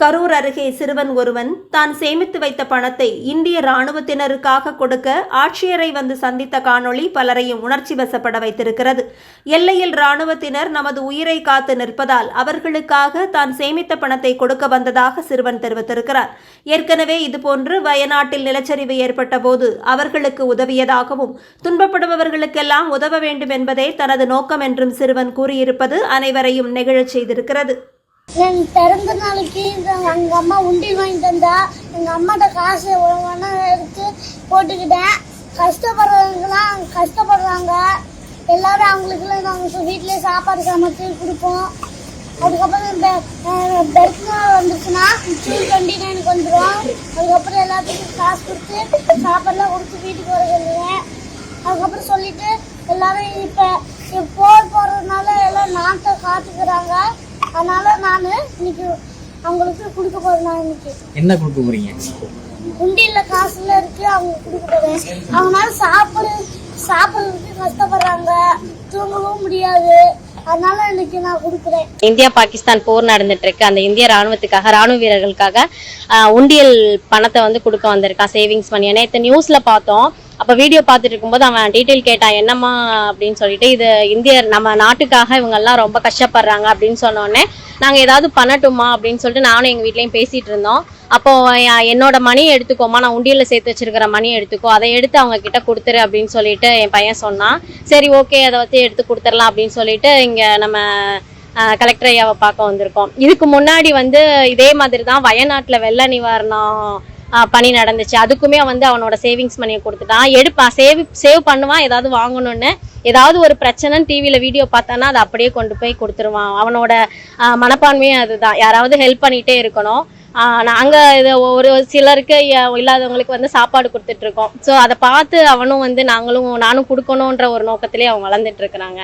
கரூர் அருகே சிறுவன் ஒருவன் தான் சேமித்து வைத்த பணத்தை இந்திய ராணுவத்தினருக்காக கொடுக்க ஆட்சியரை வந்து சந்தித்த காணொளி பலரையும் உணர்ச்சி வசப்பட வைத்திருக்கிறது. எல்லையில் ராணுவத்தினர் நமது உயிரை காத்து நிற்பதால் அவர்களுக்காக தான் சேமித்த பணத்தை கொடுக்க வந்ததாக சிறுவன் தெரிவித்திருக்கிறார். ஏற்கனவே இதுபோன்று வயநாட்டில் நிலச்சரிவு ஏற்பட்ட போது அவர்களுக்கு உதவியதாகவும் துன்பப்படுபவர்களுக்கெல்லாம் உதவ வேண்டும் என்பதே தனது நோக்கம் என்றும் சிறுவன் கூறியிருப்பது அனைவரையும் நெகிழச் செய்திருக்கிறது. என் பிறந்த நாளைக்கு எங்கள் அம்மா உண்டியல் வாங்கி தந்தா எங்கள் அம்மாட்ட காசு ஒழுங்கான எடுத்து போட்டுக்கிட்டேன். கஷ்டப்படுறவங்கலாம் கஷ்டப்படுறாங்க, எல்லாரும் அவங்களுக்குலாம் நாங்கள் வீட்டிலே சாப்பாடு சமைச்சு கொடுப்போம். அதுக்கப்புறம் பெருத்து நாள் வந்துச்சுன்னா June 29 வந்துடும். அதுக்கப்புறம் எல்லாத்துக்கும் காசு கொடுத்து சாப்பாடுலாம் கொடுத்து வீட்டுக்கு வர சொல்லுவேன். அதுக்கப்புறம் சொல்லிட்டு எல்லாரும் இப்போ போர் போடுறதுனால எல்லாம் நாட்டை காத்துக்கிறாங்க. அதனால நான் இன்னைக்கு அவங்களுக்கு கொடுக்க போறேன். நான் இன்னைக்கு என்ன கொடுக்க போறீங்க? உண்டியல்ல காசுல இருக்கு, அவங்க கொடுக்க போறேன். அவங்களால சாப்பிடுறதுக்கு கஷ்டப்படுறாங்க, தூங்கவும் முடியாது. அதனால இன்னைக்கு நான் கொடுக்குறேன். இந்தியா பாகிஸ்தான் போர் நடந்துட்டு இருக்கு. அந்த இந்திய ராணுவத்துக்காக, ராணுவ வீரர்களுக்காக உண்டியல் பணத்தை வந்து கொடுக்க வந்திருக்கான், சேவிங்ஸ் பண்ணி. நேற்று நியூஸ்ல பார்த்தோம். அப்ப வீடியோ பார்த்துட்டு இருக்கும்போது அவன் டீட்டெயில் கேட்டான், என்னம்மா அப்படின்னு சொல்லிட்டு. இது இந்திய நம்ம நாட்டுக்காக இவங்க எல்லாம் ரொம்ப கஷ்டப்படுறாங்க அப்படின்னு சொன்னோடனே நாங்க ஏதாவது பண்ணட்டுமா அப்படின்னு சொல்லிட்டு நானும் எங்க வீட்லயும் பேசிட்டு இருந்தோம். அப்போ என்னோட மணியை எடுத்துக்கோமா, நான் உண்டியல்ல சேர்த்து வச்சிருக்கிற மணியை எடுத்துக்கோ, அதை எடுத்து அவங்க கிட்ட கொடுத்துரு அப்படின்னு சொல்லிட்டு என் பையன் சொன்னான். சரி ஓகே, அதை வச்சு எடுத்து கொடுத்துடலாம் அப்படின்னு சொல்லிட்டு இங்க நம்ம கலெக்டர் ஐயாவை பார்க்க வந்திருக்கோம். இதுக்கு முன்னாடி வந்து இதே மாதிரி தான் வயநாட்டுல வெள்ள நிவாரணம் பணி நடந்துச்சு. அதுக்குமே வந்து அவனோட சேவிங்ஸ் மணியை கொடுத்துட்டான். எடுப்பான், சேவ் பண்ணுவான். ஏதாவது வாங்கணும்னு, ஏதாவது ஒரு பிரச்சனைன்னு டிவியில வீடியோ பார்த்தானா அதை அப்படியே கொண்டு போய் கொடுத்துருவான். அவனோட மனப்பான்மையே அதுதான், யாராவது ஹெல்ப் பண்ணிட்டே இருக்கணும். நாங்க இதை ஒரு சிலருக்கு இல்லாதவங்களுக்கு வந்து சாப்பாடு கொடுத்துட்டு இருக்கோம். ஸோ அதை பார்த்து அவனும் வந்து நானும் கொடுக்கணுன்ற ஒரு நோக்கத்திலே அவங்க வளர்ந்துட்டு இருக்கிறாங்க.